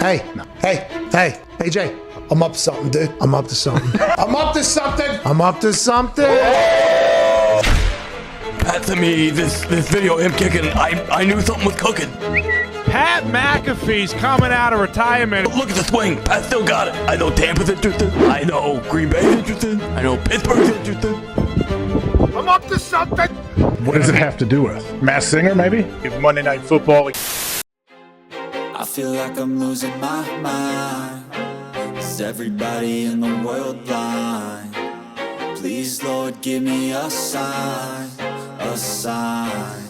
Hey, Jay. I'm up to something, dude. I'm up to something. I'm up to something. Pat sent me this video of him kicking. I knew something was cooking. Pat McAfee's coming out of retirement. Look at the swing. Pat still got it. I know Tampa's interested. I know Green Bay's interested. I know Pittsburgh's interested. I'm up to something. What does it have to do with? Masked Singer, maybe? Monday Night Football. I feel like I'm losing my mind. Is everybody in the world blind? Please, Lord, give me a sign, a sign.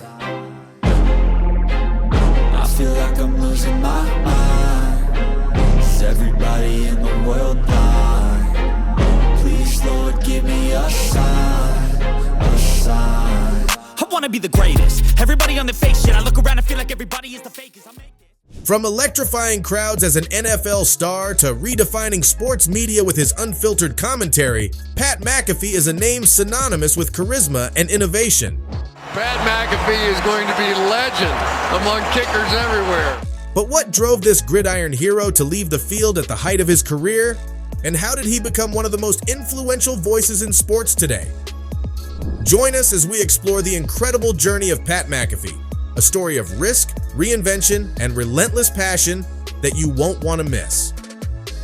I feel like I'm losing my mind. Is everybody in the world blind? Please, Lord, give me a sign, a sign. I wanna be the greatest. Everybody on the fake shit. I look around and feel like everybody is the fakest. I make it. From electrifying crowds as an NFL star to redefining sports media with his unfiltered commentary, Pat McAfee is a name synonymous with charisma and innovation. Pat McAfee is going to be legend among kickers everywhere. But what drove this gridiron hero to leave the field at the height of his career? And how did he become one of the most influential voices in sports today? Join us as we explore the incredible journey of Pat McAfee, a story of risk, reinvention, and relentless passion that you won't want to miss.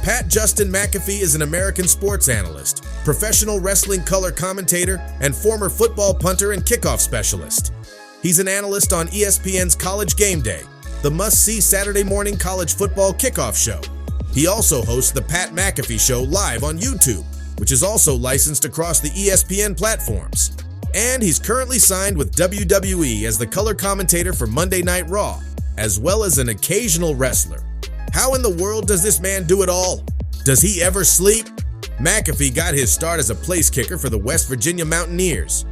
Pat Justin McAfee is an American sports analyst, professional wrestling color commentator, and former football punter and kickoff specialist. He's an analyst on ESPN's College Game Day, the must-see Saturday morning college football kickoff show. He also hosts the Pat McAfee Show live on YouTube, which is also licensed across the ESPN platforms. And he's currently signed with WWE as the color commentator for Monday Night Raw, as well as an occasional wrestler. How in the world does this man do it all? Does he ever sleep? McAfee got his start as a place kicker for the West Virginia Mountaineers.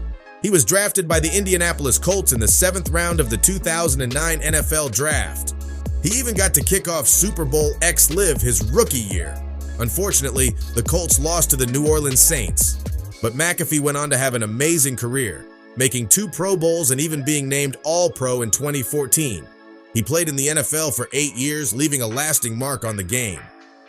He was drafted by the Indianapolis Colts in the 7th round of the 2009 NFL Draft. He even got to kick off Super Bowl X-Live his rookie year. Unfortunately, the Colts lost to the New Orleans Saints. But McAfee went on to have an amazing career, making 2 Pro Bowls and even being named All-Pro in 2014. He played in the NFL for 8 years, leaving a lasting mark on the game.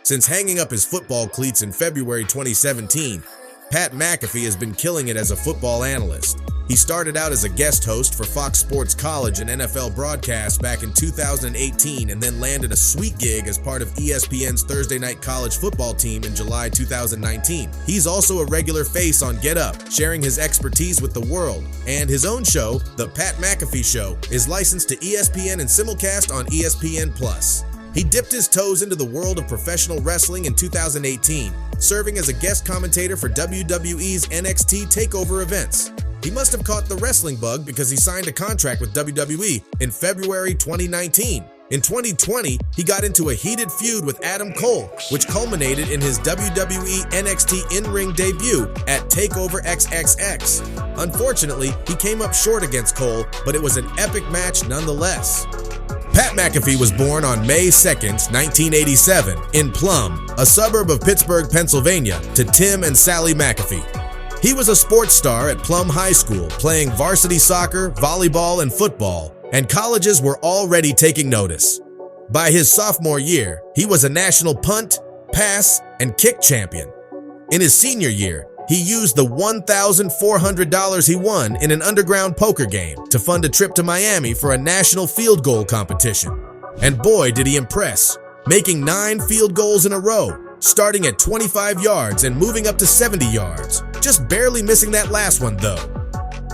Since hanging up his football cleats in February 2017, Pat McAfee has been killing it as a football analyst. He started out as a guest host for Fox Sports College and NFL broadcasts back in 2018 and then landed a sweet gig as part of ESPN's Thursday Night College Football team in July 2019. He's also a regular face on Get Up, sharing his expertise with the world, and his own show, The Pat McAfee Show, is licensed to ESPN and simulcast on ESPN+. He dipped his toes into the world of professional wrestling in 2018, serving as a guest commentator for WWE's NXT TakeOver events. He must have caught the wrestling bug because he signed a contract with WWE in February 2019. In 2020, he got into a heated feud with Adam Cole, which culminated in his WWE NXT in-ring debut at TakeOver XXX. Unfortunately, he came up short against Cole, but it was an epic match nonetheless. Pat McAfee was born on May 2nd, 1987, in Plum, a suburb of Pittsburgh, Pennsylvania, to Tim and Sally McAfee. He was a sports star at Plum High School, playing varsity soccer, volleyball, and football, and colleges were already taking notice. By his sophomore year, he was a national punt, pass, and kick champion. In his senior year, he used the $1,400 he won in an underground poker game to fund a trip to Miami for a national field goal competition. And boy, did he impress, making 9 field goals in a row, starting at 25 yards and moving up to 70 yards, just barely missing that last one though.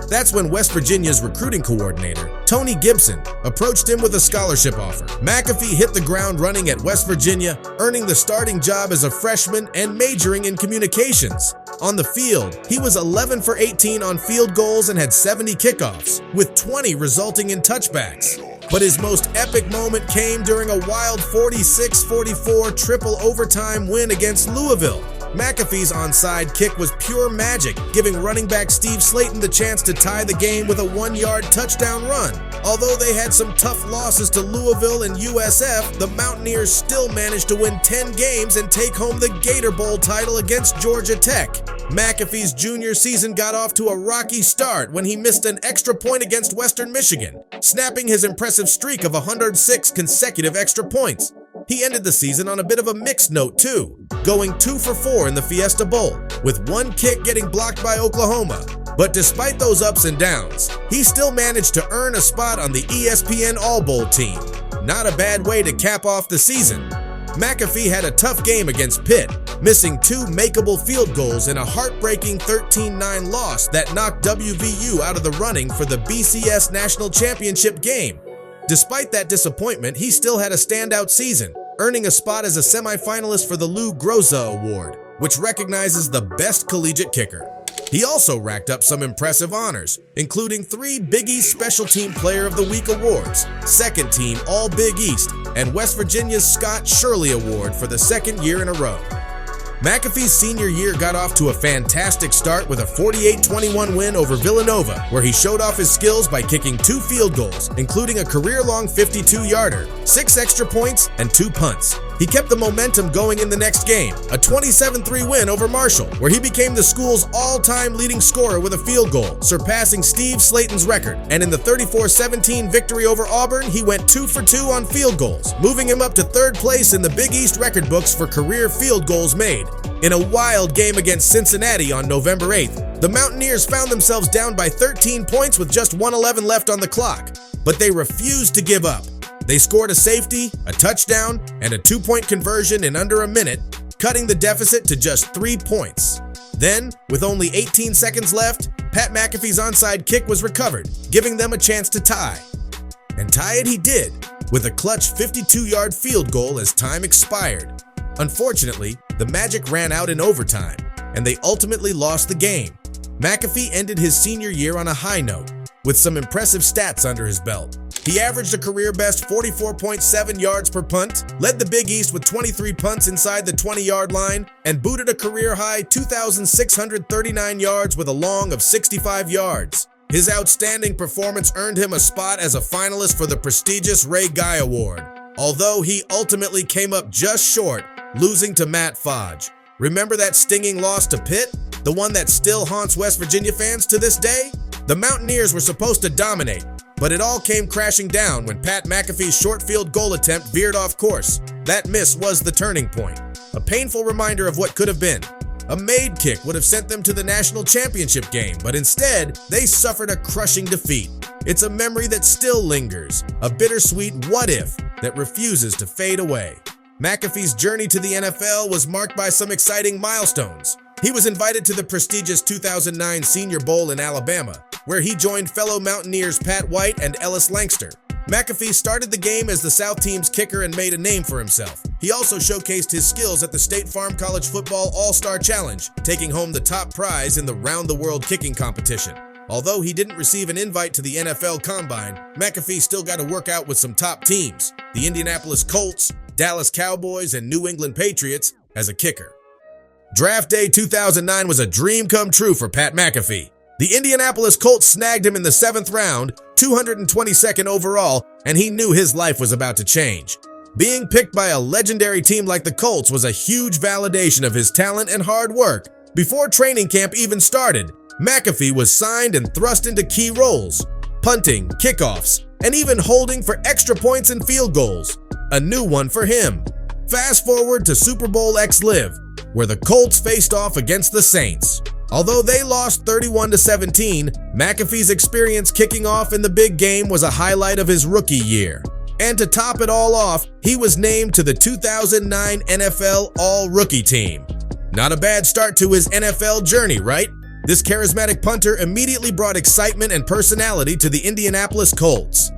That's when West Virginia's recruiting coordinator, Tony Gibson, approached him with a scholarship offer. McAfee hit the ground running at West Virginia, earning the starting job as a freshman and majoring in communications. On the field, he was 11 for 18 on field goals and had 70 kickoffs, with 20 resulting in touchbacks. But his most epic moment came during a wild 46-44 triple overtime win against Louisville. McAfee's onside kick was pure magic, giving running back Steve Slayton the chance to tie the game with a 1-yard touchdown run. Although they had some tough losses to Louisville and USF, the Mountaineers still managed to win 10 games and take home the Gator Bowl title against Georgia Tech. McAfee's junior season got off to a rocky start when he missed an extra point against Western Michigan, snapping his impressive streak of 106 consecutive extra points. He ended the season on a bit of a mixed note too, going 2 for 4 in the Fiesta Bowl, with one kick getting blocked by Oklahoma. But despite those ups and downs, he still managed to earn a spot on the ESPN All-Bowl team. Not a bad way to cap off the season. McAfee had a tough game against Pitt, missing 2 makeable field goals in a heartbreaking 13-9 loss that knocked WVU out of the running for the BCS National Championship game. Despite that disappointment, he still had a standout season, earning a spot as a semifinalist for the Lou Groza Award, which recognizes the best collegiate kicker. He also racked up some impressive honors, including 3 Big East Special Team Player of the Week awards, 2nd Team All-Big East, and West Virginia's Scott Shirley Award for the 2nd year in a row. McAfee's senior year got off to a fantastic start with a 48-21 win over Villanova, where he showed off his skills by kicking 2 field goals, including a career-long 52-yarder, 6 extra points, and 2 punts. He kept the momentum going in the next game, a 27-3 win over Marshall, where he became the school's all-time leading scorer with a field goal, surpassing Steve Slayton's record. And in the 34-17 victory over Auburn, he went 2 for 2 on field goals, moving him up to 3rd place in the Big East record books for career field goals made. In a wild game against Cincinnati on November 8th, the Mountaineers found themselves down by 13 points with just 1:11 left on the clock, but they refused to give up. They scored a safety, a touchdown, and a 2-point conversion in under a minute, cutting the deficit to just 3 points. Then, with only 18 seconds left, Pat McAfee's onside kick was recovered, giving them a chance to tie. And tie it he did, with a clutch 52-yard field goal as time expired. Unfortunately, the magic ran out in overtime, and they ultimately lost the game. McAfee ended his senior year on a high note, with some impressive stats under his belt. He averaged a career-best 44.7 yards per punt, led the Big East with 23 punts inside the 20-yard line, and booted a career-high 2,639 yards with a long of 65 yards. His outstanding performance earned him a spot as a finalist for the prestigious Ray Guy Award, although he ultimately came up just short, losing to Matt Fodge. Remember that stinging loss to Pitt? The one that still haunts West Virginia fans to this day? The Mountaineers were supposed to dominate, but it all came crashing down when Pat McAfee's short field goal attempt veered off course. That miss was the turning point. A painful reminder of what could have been. A made kick would have sent them to the national championship game, but instead, they suffered a crushing defeat. It's a memory that still lingers, a bittersweet what if that refuses to fade away. McAfee's journey to the NFL was marked by some exciting milestones. He was invited to the prestigious 2009 Senior Bowl in Alabama, where he joined fellow Mountaineers Pat White and Ellis Langster. McAfee started the game as the South team's kicker and made a name for himself. He also showcased his skills at the State Farm College Football All-Star Challenge, taking home the top prize in the round-the-world kicking competition. Although he didn't receive an invite to the NFL Combine, McAfee still got to work out with some top teams, the Indianapolis Colts, Dallas Cowboys, and New England Patriots, as a kicker. Draft Day 2009 was a dream come true for Pat McAfee. The Indianapolis Colts snagged him in the 7th round, 222nd overall, and he knew his life was about to change. Being picked by a legendary team like the Colts was a huge validation of his talent and hard work. Before training camp even started, McAfee was signed and thrust into key roles: punting, kickoffs, and even holding for extra points and field goals. A new one for him. Fast forward to Super Bowl X-Live, where the Colts faced off against the Saints. Although they lost 31-17, McAfee's experience kicking off in the big game was a highlight of his rookie year. And to top it all off, he was named to the 2009 NFL All-Rookie Team. Not a bad start to his NFL journey, right? This charismatic punter immediately brought excitement and personality to the Indianapolis Colts.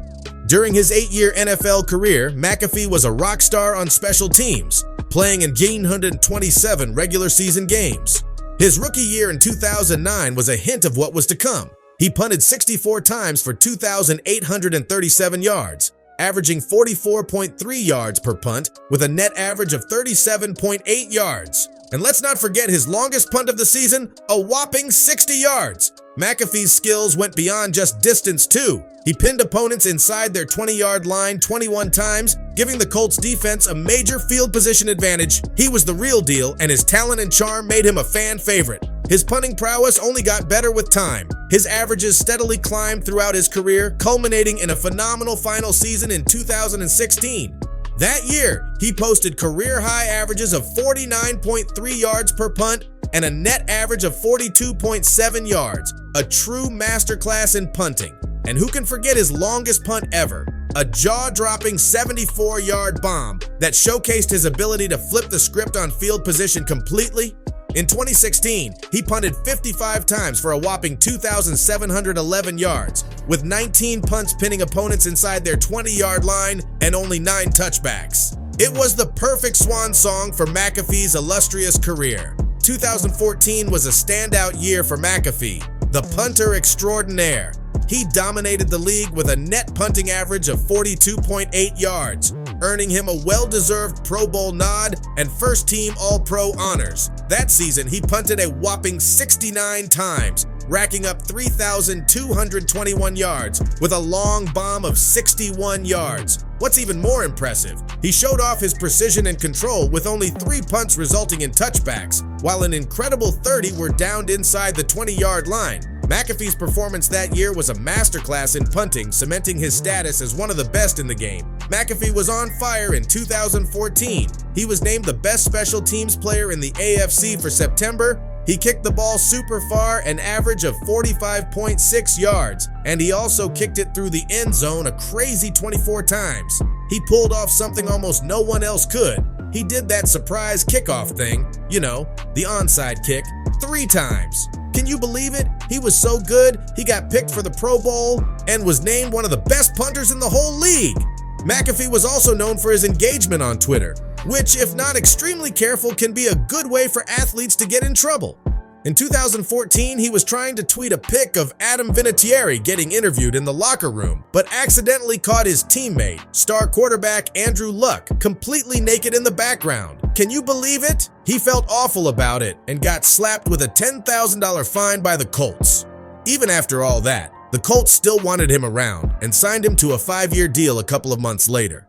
During his 8-year NFL career, McAfee was a rock star on special teams, playing in 127 regular season games. His rookie year in 2009 was a hint of what was to come. He punted 64 times for 2,837 yards, averaging 44.3 yards per punt with a net average of 37.8 yards. And let's not forget his longest punt of the season, a whopping 60 yards. McAfee's skills went beyond just distance too. He pinned opponents inside their 20-yard line 21 times, giving the Colts defense a major field position advantage. He was the real deal, and his talent and charm made him a fan favorite. His punting prowess only got better with time. His averages steadily climbed throughout his career, culminating in a phenomenal final season in 2016. That year, he posted career-high averages of 49.3 yards per punt and a net average of 42.7 yards, a true masterclass in punting. And who can forget his longest punt ever? A jaw-dropping 74-yard bomb that showcased his ability to flip the script on field position completely. In 2016, he punted 55 times for a whopping 2,711 yards, with 19 punts pinning opponents inside their 20-yard line and only 9 touchbacks. It was the perfect swan song for McAfee's illustrious career. 2014 was a standout year for McAfee, the punter extraordinaire. He dominated the league with a net punting average of 42.8 yards, earning him a well-deserved Pro Bowl nod and first-team All-Pro honors. That season, he punted a whopping 69 times, racking up 3,221 yards with a long bomb of 61 yards. What's even more impressive, he showed off his precision and control with only 3 punts resulting in touchbacks, while an incredible 30 were downed inside the 20-yard line. McAfee's performance that year was a masterclass in punting, cementing his status as one of the best in the game. McAfee was on fire in 2014. He was named the best special teams player in the AFC for September. He kicked the ball super far, an average of 45.6 yards, and he also kicked it through the end zone a crazy 24 times. He pulled off something almost no one else could. He did that surprise kickoff thing, you know, the onside kick, 3 times. Can you believe it? He was so good, he got picked for the Pro Bowl and was named one of the best punters in the whole league. McAfee was also known for his engagement on Twitter, which, if not extremely careful, can be a good way for athletes to get in trouble. In 2014, he was trying to tweet a pic of Adam Vinatieri getting interviewed in the locker room, but accidentally caught his teammate, star quarterback Andrew Luck, completely naked in the background. Can you believe it? He felt awful about it and got slapped with a $10,000 fine by the Colts. Even after all that, the Colts still wanted him around and signed him to a 5-year deal a couple of months later.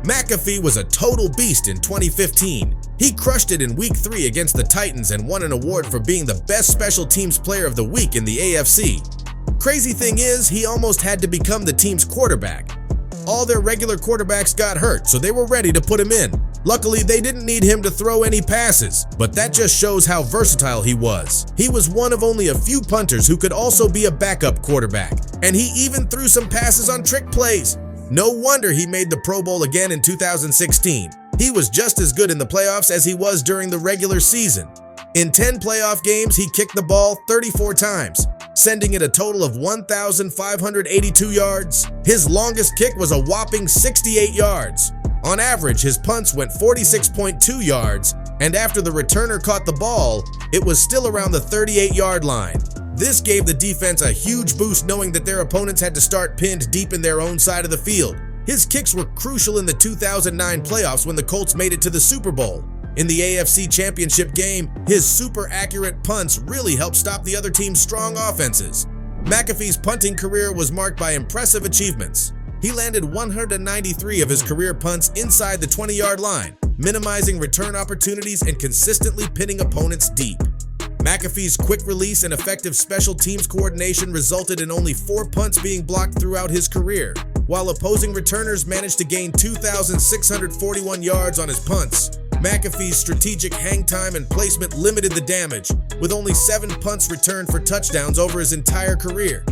McAfee was a total beast in 2015. He crushed it in Week 3 against the Titans and won an award for being the best special teams player of the week in the AFC. Crazy thing is, he almost had to become the team's quarterback. All their regular quarterbacks got hurt, so they were ready to put him in. Luckily, they didn't need him to throw any passes, but that just shows how versatile he was. He was one of only a few punters who could also be a backup quarterback, and he even threw some passes on trick plays. No wonder he made the Pro Bowl again in 2016. He was just as good in the playoffs as he was during the regular season. In 10 playoff games, he kicked the ball 34 times, sending it a total of 1,582 yards. His longest kick was a whopping 68 yards. On average, his punts went 46.2 yards, and after the returner caught the ball, it was still around the 38-yard line. This gave the defense a huge boost, knowing that their opponents had to start pinned deep in their own side of the field. His kicks were crucial in the 2009 playoffs when the Colts made it to the Super Bowl. In the AFC Championship game, his super accurate punts really helped stop the other team's strong offenses. McAfee's punting career was marked by impressive achievements. He landed 193 of his career punts inside the 20-yard line, minimizing return opportunities and consistently pinning opponents deep. McAfee's quick release and effective special teams coordination resulted in only 4 punts being blocked throughout his career, while opposing returners managed to gain 2,641 yards on his punts. McAfee's strategic hang time and placement limited the damage, with only 7 punts returned for touchdowns over his entire career.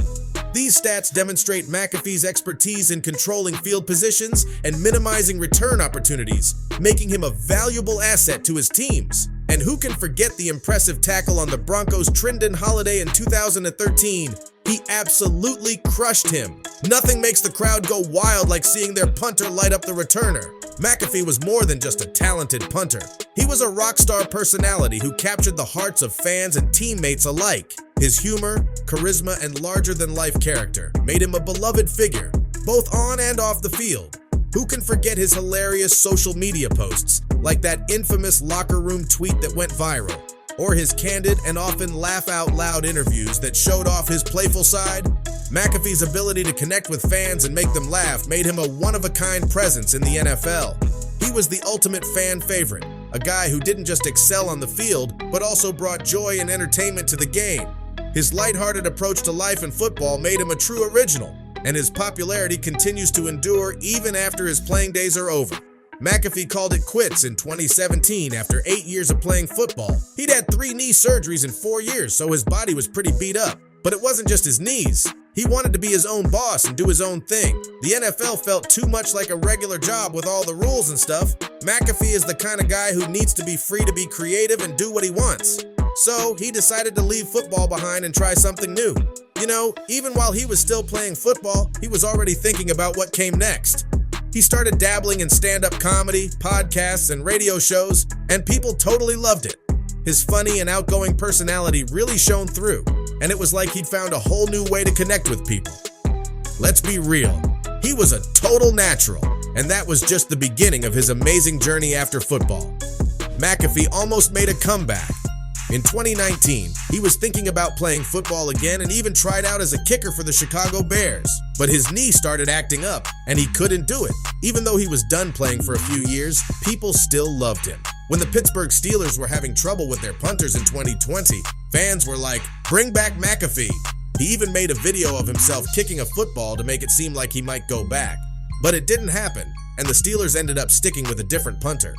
These stats demonstrate McAfee's expertise in controlling field positions and minimizing return opportunities, making him a valuable asset to his teams. And who can forget the impressive tackle on the Broncos' Trindon Holiday in 2013? He absolutely crushed him. Nothing makes the crowd go wild like seeing their punter light up the returner. McAfee was more than just a talented punter. He was a rock star personality who captured the hearts of fans and teammates alike. His humor, charisma, and larger-than-life character made him a beloved figure, both on and off the field. Who can forget his hilarious social media posts, like that infamous locker room tweet that went viral, or his candid and often laugh-out-loud interviews that showed off his playful side? McAfee's ability to connect with fans and make them laugh made him a one-of-a-kind presence in the NFL. He was the ultimate fan favorite, a guy who didn't just excel on the field, but also brought joy and entertainment to the game. His lighthearted approach to life and football made him a true original, and his popularity continues to endure even after his playing days are over. McAfee called it quits in 2017 after 8 years of playing football. He'd had 3 knee surgeries in 4 years, so his body was pretty beat up. But it wasn't just his knees. He wanted to be his own boss and do his own thing. The NFL felt too much like a regular job with all the rules and stuff. McAfee is the kind of guy who needs to be free to be creative and do what he wants. So he decided to leave football behind and try something new. You know, even while he was still playing football, he was already thinking about what came next. He started dabbling in stand-up comedy, podcasts, and radio shows, and people totally loved it. His funny and outgoing personality really shone through, and it was like he'd found a whole new way to connect with people. Let's be real, he was a total natural, and that was just the beginning of his amazing journey after football. McAfee almost made a comeback. In 2019, he was thinking about playing football again and even tried out as a kicker for the Chicago Bears. But his knee started acting up, and he couldn't do it. Even though he was done playing for a few years, people still loved him. When the Pittsburgh Steelers were having trouble with their punters in 2020, fans were like, "Bring back McAfee." He even made a video of himself kicking a football to make it seem like he might go back. But it didn't happen, and the Steelers ended up sticking with a different punter.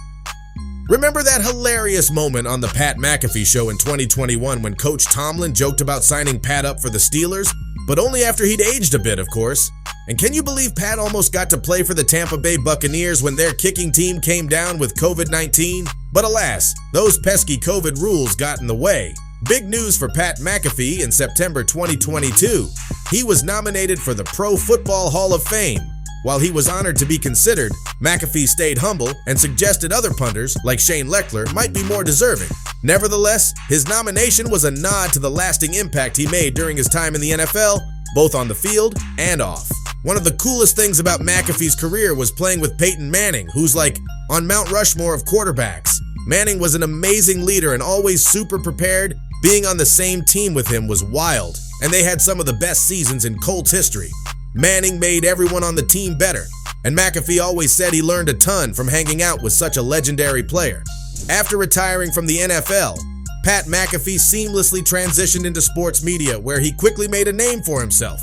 Remember that hilarious moment on the Pat McAfee show in 2021 when Coach Tomlin joked about signing Pat up for the Steelers? But only after he'd aged a bit, of course. And can you believe Pat almost got to play for the Tampa Bay Buccaneers when their kicking team came down with COVID-19? But alas, those pesky COVID rules got in the way. Big news for Pat McAfee in September 2022. He was nominated for the Pro Football Hall of Fame. While he was honored to be considered, McAfee stayed humble and suggested other punters, like Shane Lechler, might be more deserving. Nevertheless, his nomination was a nod to the lasting impact he made during his time in the NFL, both on the field and off. One of the coolest things about McAfee's career was playing with Peyton Manning, who's like on Mount Rushmore of quarterbacks. Manning was an amazing leader and always super prepared. Being on the same team with him was wild, and they had some of the best seasons in Colts history. Manning made everyone on the team better, and McAfee always said he learned a ton from hanging out with such a legendary player. After retiring from the NFL, Pat McAfee seamlessly transitioned into sports media, where he quickly made a name for himself.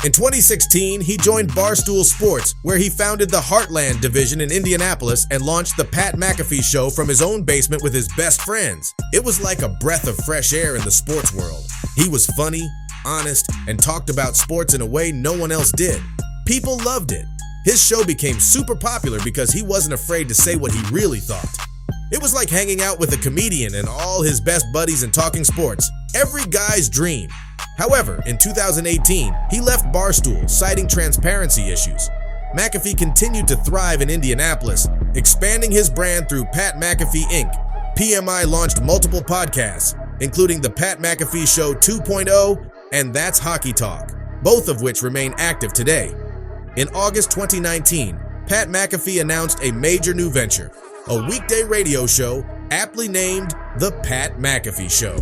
In 2016, he joined Barstool Sports, where he founded the Heartland division in Indianapolis and launched the Pat McAfee Show from his own basement with his best friends. It was like a breath of fresh air in the sports world. He was funny, honest, and talked about sports in a way no one else did. People loved it. His show became super popular because he wasn't afraid to say what he really thought. It was like hanging out with a comedian and all his best buddies and talking sports. Every guy's dream. However, in 2018, he left Barstool, citing transparency issues. McAfee continued to thrive in Indianapolis, expanding his brand through Pat McAfee Inc. PMI launched multiple podcasts, including the Pat McAfee Show 2.0 and That's Hockey Talk, both of which remain active today. In August 2019, Pat McAfee announced a major new venture, a weekday radio show aptly named The Pat McAfee Show.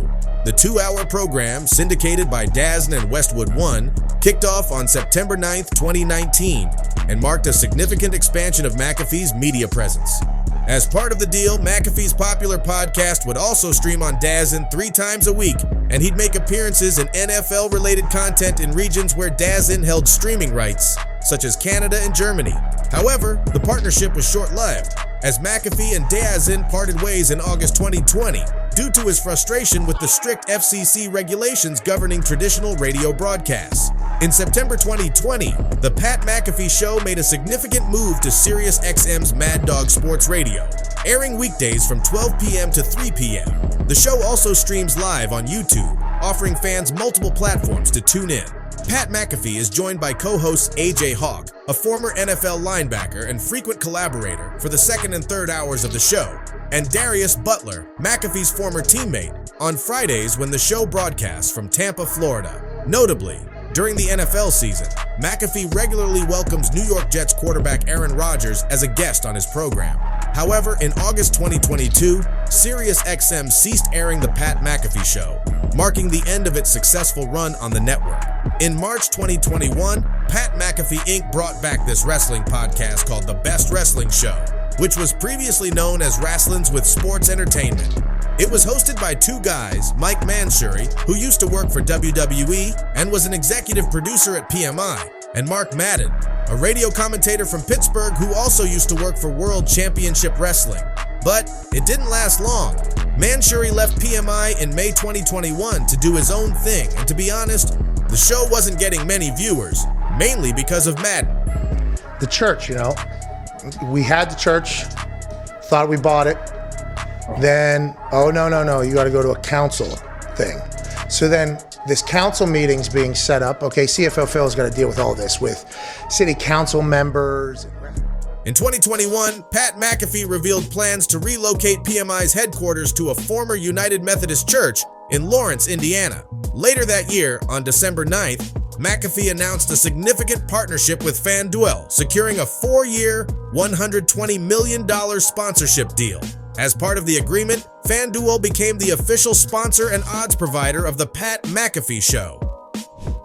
The 2-hour program, syndicated by DAZN and Westwood One, kicked off on September 9th, 2019, and marked a significant expansion of McAfee's media presence. As part of the deal, McAfee's popular podcast would also stream on DAZN 3 times a week, and he'd make appearances in NFL-related content in regions where DAZN held streaming rights, such as Canada and Germany. However, the partnership was short-lived, as McAfee and DAZN parted ways in August 2020 due to his frustration with the strict FCC regulations governing traditional radio broadcasts. In September 2020, the Pat McAfee Show made a significant move to SiriusXM's Mad Dog Sports Radio, airing weekdays from 12 p.m. to 3 p.m. The show also streams live on YouTube, offering fans multiple platforms to tune in. Pat McAfee is joined by co-hosts AJ Hawk, a former NFL linebacker and frequent collaborator for the second and third hours of the show, and Darius Butler, McAfee's former teammate, on Fridays when the show broadcasts from Tampa, Florida. Notably, during the NFL season, McAfee regularly welcomes New York Jets quarterback Aaron Rodgers as a guest on his program. However, in August 2022, SiriusXM ceased airing The Pat McAfee Show, marking the end of its successful run on the network. In March 2021, Pat McAfee Inc. brought back this wrestling podcast called The Best Wrestling Show, which was previously known as Wrestlins with Sports Entertainment. It was hosted by 2 guys, Mike Mansury, who used to work for WWE and was an executive producer at PMI, and Mark Madden, a radio commentator from Pittsburgh who also used to work for World Championship Wrestling. But it didn't last long. Manchuri left PMI in May 2021 to do his own thing, and to be honest, the show wasn't getting many viewers, mainly because of Madden. The church, we had the church, thought we bought it. Then, no, you got to go to a council thing. So then this council meeting's being set up. Okay, CFFL's got to deal with all this with city council members. In 2021, Pat McAfee revealed plans to relocate PMI's headquarters to a former United Methodist Church in Lawrence, Indiana. Later that year, on December 9th, McAfee announced a significant partnership with FanDuel, securing a 4-year, $120 million sponsorship deal. As part of the agreement, FanDuel became the official sponsor and odds provider of the Pat McAfee Show.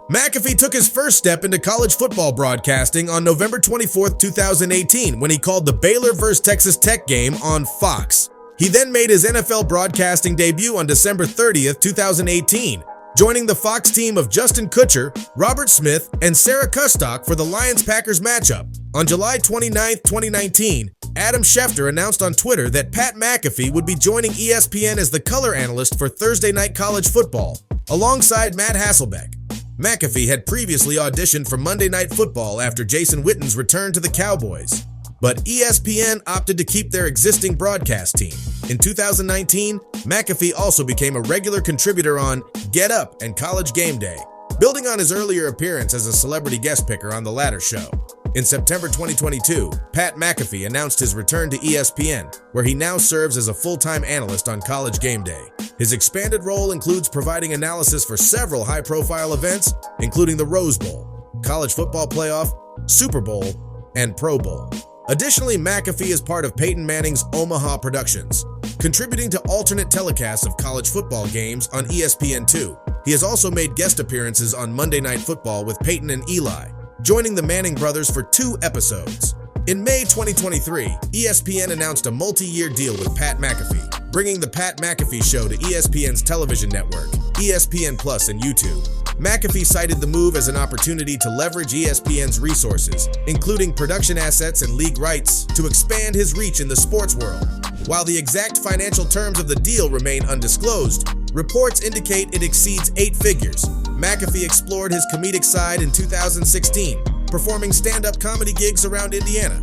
McAfee took his first step into college football broadcasting on November 24, 2018, when he called the Baylor vs. Texas Tech game on Fox. He then made his NFL broadcasting debut on December 30, 2018, joining the Fox team of Justin Kutcher, Robert Smith, and Sarah Kustock for the Lions-Packers matchup. On July 29, 2019, Adam Schefter announced on Twitter that Pat McAfee would be joining ESPN as the color analyst for Thursday Night College Football, alongside Matt Hasselbeck. McAfee had previously auditioned for Monday Night Football after Jason Witten's return to the Cowboys, but ESPN opted to keep their existing broadcast team. In 2019, McAfee also became a regular contributor on Get Up and College Game Day, building on his earlier appearance as a celebrity guest picker on the latter show. In September 2022, Pat McAfee announced his return to ESPN, where he now serves as a full-time analyst on College Game Day. His expanded role includes providing analysis for several high-profile events, including the Rose Bowl, College Football Playoff, Super Bowl, and Pro Bowl. Additionally, McAfee is part of Peyton Manning's Omaha Productions, contributing to alternate telecasts of college football games on ESPN2. He has also made guest appearances on Monday Night Football with Peyton and Eli, joining the Manning brothers for 2 episodes. In May 2023, ESPN announced a multi-year deal with Pat McAfee, bringing the Pat McAfee Show to ESPN's television network, ESPN Plus, and YouTube. McAfee cited the move as an opportunity to leverage ESPN's resources, including production assets and league rights, to expand his reach in the sports world. While the exact financial terms of the deal remain undisclosed, reports indicate it exceeds 8 figures. McAfee explored his comedic side in 2016, performing stand-up comedy gigs around Indiana.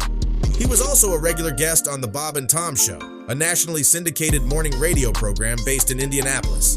He was also a regular guest on The Bob and Tom Show, a nationally syndicated morning radio program based in Indianapolis.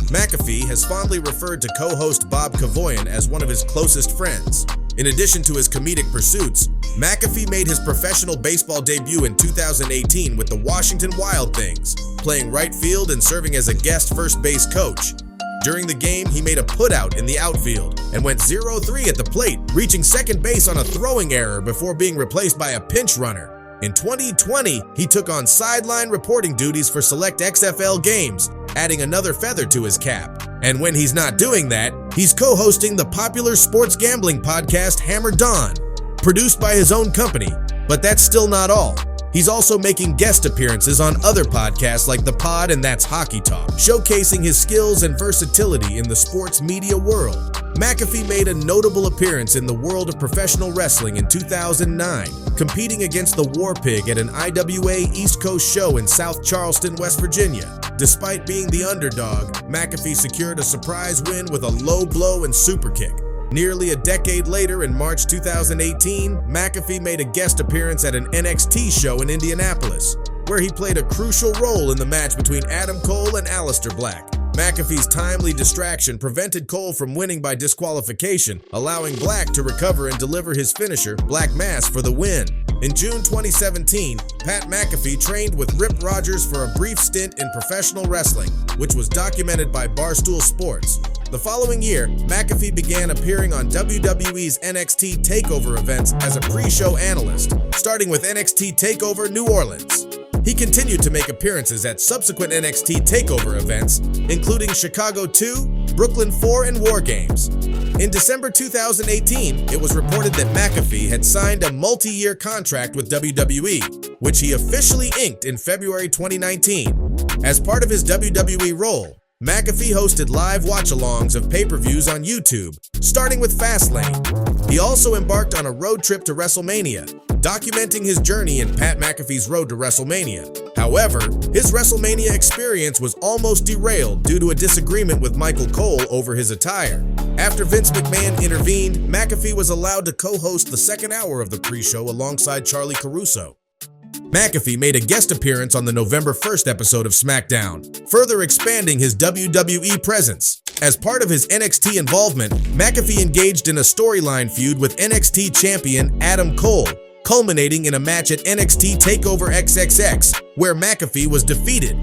McAfee has fondly referred to co-host Bob Kavoyan as one of his closest friends. In addition to his comedic pursuits, McAfee made his professional baseball debut in 2018 with the Washington Wild Things, playing right field and serving as a guest first base coach. During the game, he made a putout in the outfield and went 0-3 at the plate, reaching second base on a throwing error before being replaced by a pinch runner. In 2020, he took on sideline reporting duties for select XFL games, adding another feather to his cap. And when he's not doing that, he's co-hosting the popular sports gambling podcast Hammer Dawn, produced by his own company. But that's still not all. He's also making guest appearances on other podcasts like The Pod and That's Hockey Talk, showcasing his skills and versatility in the sports media world. McAfee made a notable appearance in the world of professional wrestling in 2009, competing against the War Pig at an IWA East Coast show in South Charleston, West Virginia. Despite being the underdog, McAfee secured a surprise win with a low blow and super kick. Nearly a decade later, in March 2018, McAfee made a guest appearance at an NXT show in Indianapolis, where he played a crucial role in the match between Adam Cole and Aleister Black. McAfee's timely distraction prevented Cole from winning by disqualification, allowing Black to recover and deliver his finisher, Black Mass, for the win. In June 2017, Pat McAfee trained with Rip Rogers for a brief stint in professional wrestling, which was documented by Barstool Sports. The following year, McAfee began appearing on WWE's NXT TakeOver events as a pre-show analyst, starting with NXT TakeOver New Orleans. He continued to make appearances at subsequent NXT TakeOver events, including Chicago 2, Brooklyn 4, and War Games. In December 2018, it was reported that McAfee had signed a multi-year contract with WWE, which he officially inked in February 2019. As part of his WWE role, McAfee hosted live watch-alongs of pay-per-views on YouTube, starting with Fastlane. He also embarked on a road trip to WrestleMania, documenting his journey in Pat McAfee's road to WrestleMania. However, his WrestleMania experience was almost derailed due to a disagreement with Michael Cole over his attire. After Vince McMahon intervened, McAfee was allowed to co-host the second hour of the pre-show alongside Charlie Caruso. McAfee made a guest appearance on the November 1st episode of SmackDown, further expanding his WWE presence. As part of his NXT involvement, McAfee engaged in a storyline feud with NXT champion Adam Cole, culminating in a match at NXT TakeOver XXX, where McAfee was defeated.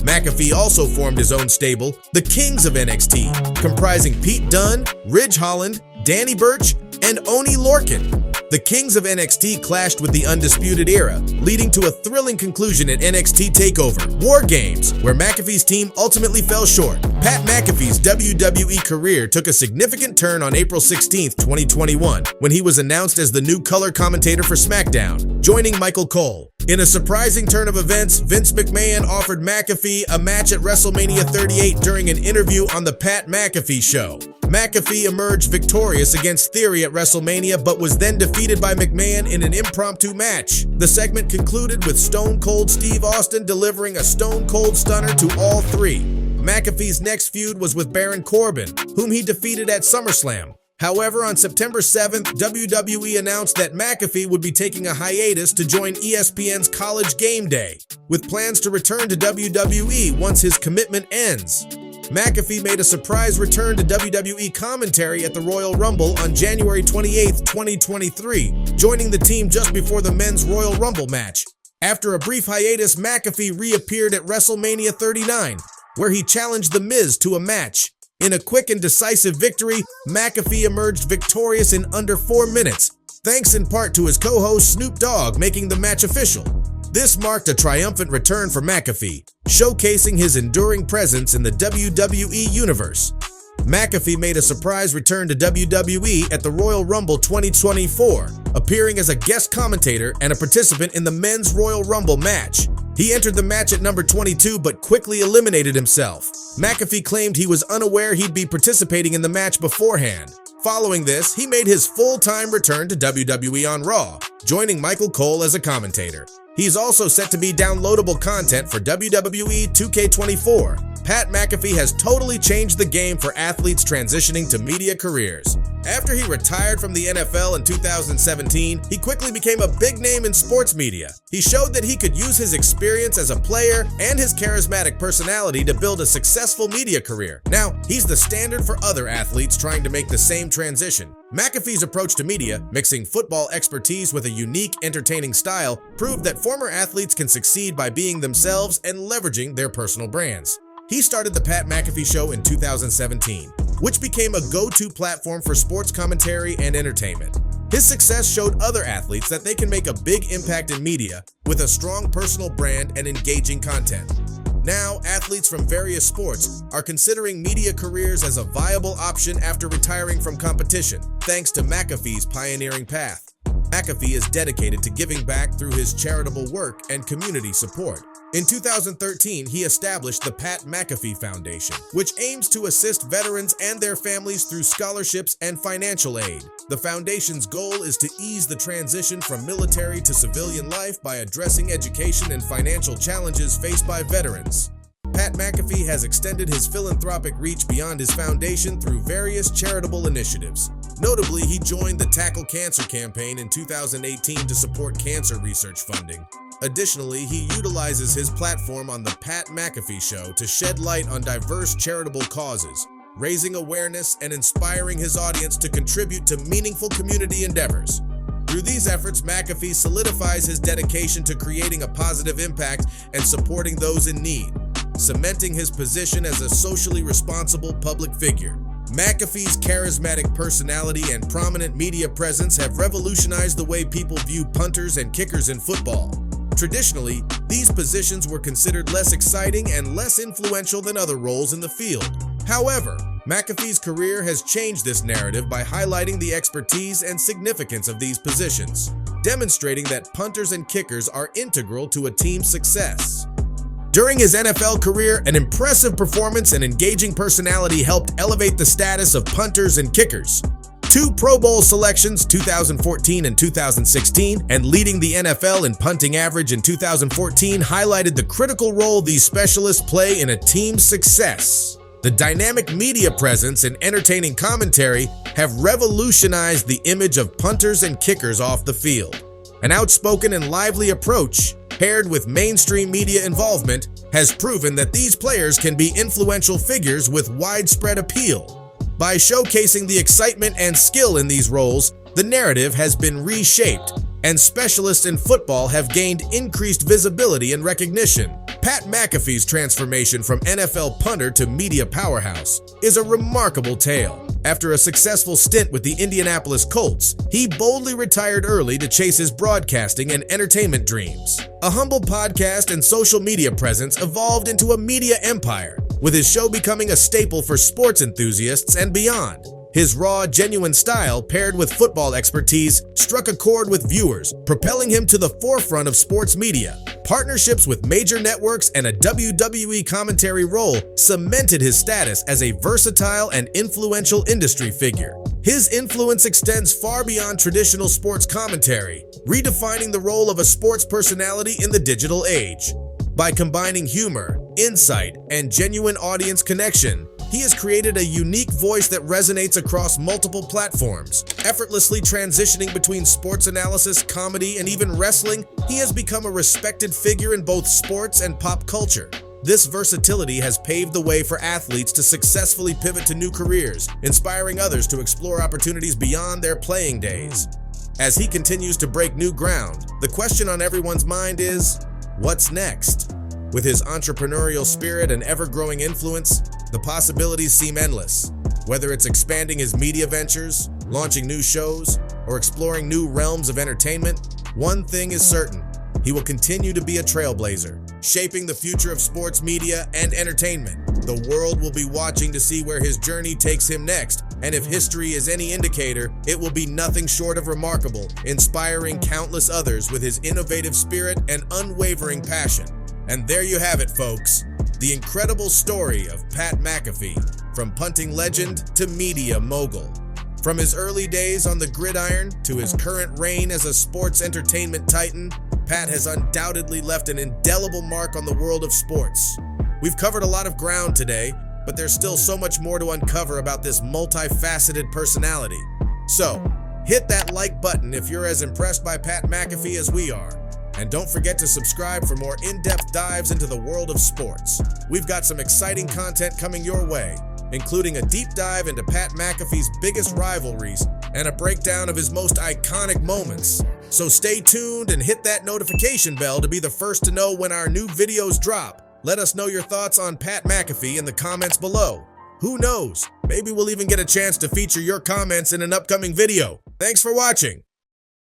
McAfee also formed his own stable, the Kings of NXT, comprising Pete Dunne, Ridge Holland, Danny Burch, and Oney Lorcan. The Kings of NXT clashed with the Undisputed Era, leading to a thrilling conclusion at NXT TakeOver War Games, where McAfee's team ultimately fell short. Pat McAfee's WWE career took a significant turn on April 16, 2021, when he was announced as the new color commentator for SmackDown, joining Michael Cole. In a surprising turn of events, Vince McMahon offered McAfee a match at WrestleMania 38 during an interview on The Pat McAfee Show. McAfee emerged victorious against Theory at WrestleMania, but was then defeated by McMahon in an impromptu match. The segment concluded with Stone Cold Steve Austin delivering a Stone Cold Stunner to all three. McAfee's next feud was with Baron Corbin, whom he defeated at SummerSlam. However, on September 7th, WWE announced that McAfee would be taking a hiatus to join ESPN's College Game Day, with plans to return to WWE once his commitment ends. McAfee made a surprise return to WWE commentary at the Royal Rumble on January 28, 2023, joining the team just before the men's Royal Rumble match. After a brief hiatus, McAfee reappeared at WrestleMania 39, where he challenged The Miz to a match. In a quick and decisive victory, McAfee emerged victorious in under 4 minutes, thanks in part to his co-host Snoop Dogg making the match official. This marked a triumphant return for McAfee, showcasing his enduring presence in the WWE Universe. McAfee made a surprise return to WWE at the Royal Rumble 2024, appearing as a guest commentator and a participant in the men's Royal Rumble match. He entered the match at number 22 but quickly eliminated himself. McAfee claimed he was unaware he'd be participating in the match beforehand. Following this, he made his full-time return to WWE on Raw, joining Michael Cole as a commentator. He's also set to be downloadable content for WWE 2K24. Pat McAfee has totally changed the game for athletes transitioning to media careers. After he retired from the NFL in 2017, he quickly became a big name in sports media. He showed that he could use his experience as a player and his charismatic personality to build a successful media career. Now, he's the standard for other athletes trying to make the same transition. McAfee's approach to media, mixing football expertise with a unique, entertaining style, proved that former athletes can succeed by being themselves and leveraging their personal brands. He started the Pat McAfee Show in 2017, which became a go-to platform for sports commentary and entertainment. His success showed other athletes that they can make a big impact in media with a strong personal brand and engaging content. Now, athletes from various sports are considering media careers as a viable option after retiring from competition, thanks to McAfee's pioneering path. McAfee is dedicated to giving back through his charitable work and community support. In 2013, he established the Pat McAfee Foundation, which aims to assist veterans and their families through scholarships and financial aid. The foundation's goal is to ease the transition from military to civilian life by addressing education and financial challenges faced by veterans. Pat McAfee has extended his philanthropic reach beyond his foundation through various charitable initiatives. Notably, he joined the Tackle Cancer campaign in 2018 to support cancer research funding. Additionally, he utilizes his platform on the Pat McAfee Show to shed light on diverse charitable causes, raising awareness and inspiring his audience to contribute to meaningful community endeavors. Through these efforts, McAfee solidifies his dedication to creating a positive impact and supporting those in need, cementing his position as a socially responsible public figure. McAfee's charismatic personality and prominent media presence have revolutionized the way people view punters and kickers in football. Traditionally, these positions were considered less exciting and less influential than other roles in the field. However, McAfee's career has changed this narrative by highlighting the expertise and significance of these positions, demonstrating that punters and kickers are integral to a team's success. During his NFL career, an impressive performance and engaging personality helped elevate the status of punters and kickers. 2 Pro Bowl selections, 2014 and 2016, and leading the NFL in punting average in 2014 highlighted the critical role these specialists play in a team's success. The dynamic media presence and entertaining commentary have revolutionized the image of punters and kickers off the field. An outspoken and lively approach, paired with mainstream media involvement, has proven that these players can be influential figures with widespread appeal. By showcasing the excitement and skill in these roles, the narrative has been reshaped, and specialists in football have gained increased visibility and recognition. Pat McAfee's transformation from NFL punter to media powerhouse is a remarkable tale. After a successful stint with the Indianapolis Colts, he boldly retired early to chase his broadcasting and entertainment dreams. A humble podcast and social media presence evolved into a media empire, with his show becoming a staple for sports enthusiasts and beyond. His raw, genuine style, paired with football expertise, struck a chord with viewers, propelling him to the forefront of sports media. Partnerships with major networks and a WWE commentary role cemented his status as a versatile and influential industry figure. His influence extends far beyond traditional sports commentary, redefining the role of a sports personality in the digital age. By combining humor, insight, and genuine audience connection, he has created a unique voice that resonates across multiple platforms. Effortlessly transitioning between sports analysis, comedy, and even wrestling, he has become a respected figure in both sports and pop culture. This versatility has paved the way for athletes to successfully pivot to new careers, inspiring others to explore opportunities beyond their playing days. As he continues to break new ground, the question on everyone's mind is, what's next? With his entrepreneurial spirit and ever-growing influence, the possibilities seem endless. Whether it's expanding his media ventures, launching new shows, or exploring new realms of entertainment, one thing is certain: he will continue to be a trailblazer, shaping the future of sports media and entertainment. The world will be watching to see where his journey takes him next, and if history is any indicator, it will be nothing short of remarkable, inspiring countless others with his innovative spirit and unwavering passion. And there you have it, folks. The incredible story of Pat McAfee, from punting legend to media mogul. From his early days on the gridiron to his current reign as a sports entertainment titan, Pat has undoubtedly left an indelible mark on the world of sports. We've covered a lot of ground today, but there's still so much more to uncover about this multifaceted personality. So, hit that like button if you're as impressed by Pat McAfee as we are. And don't forget to subscribe for more in-depth dives into the world of sports. We've got some exciting content coming your way, including a deep dive into Pat McAfee's biggest rivalries and a breakdown of his most iconic moments. So stay tuned and hit that notification bell to be the first to know when our new videos drop. Let us know your thoughts on Pat McAfee in the comments below. Who knows? Maybe we'll even get a chance to feature your comments in an upcoming video. Thanks for watching.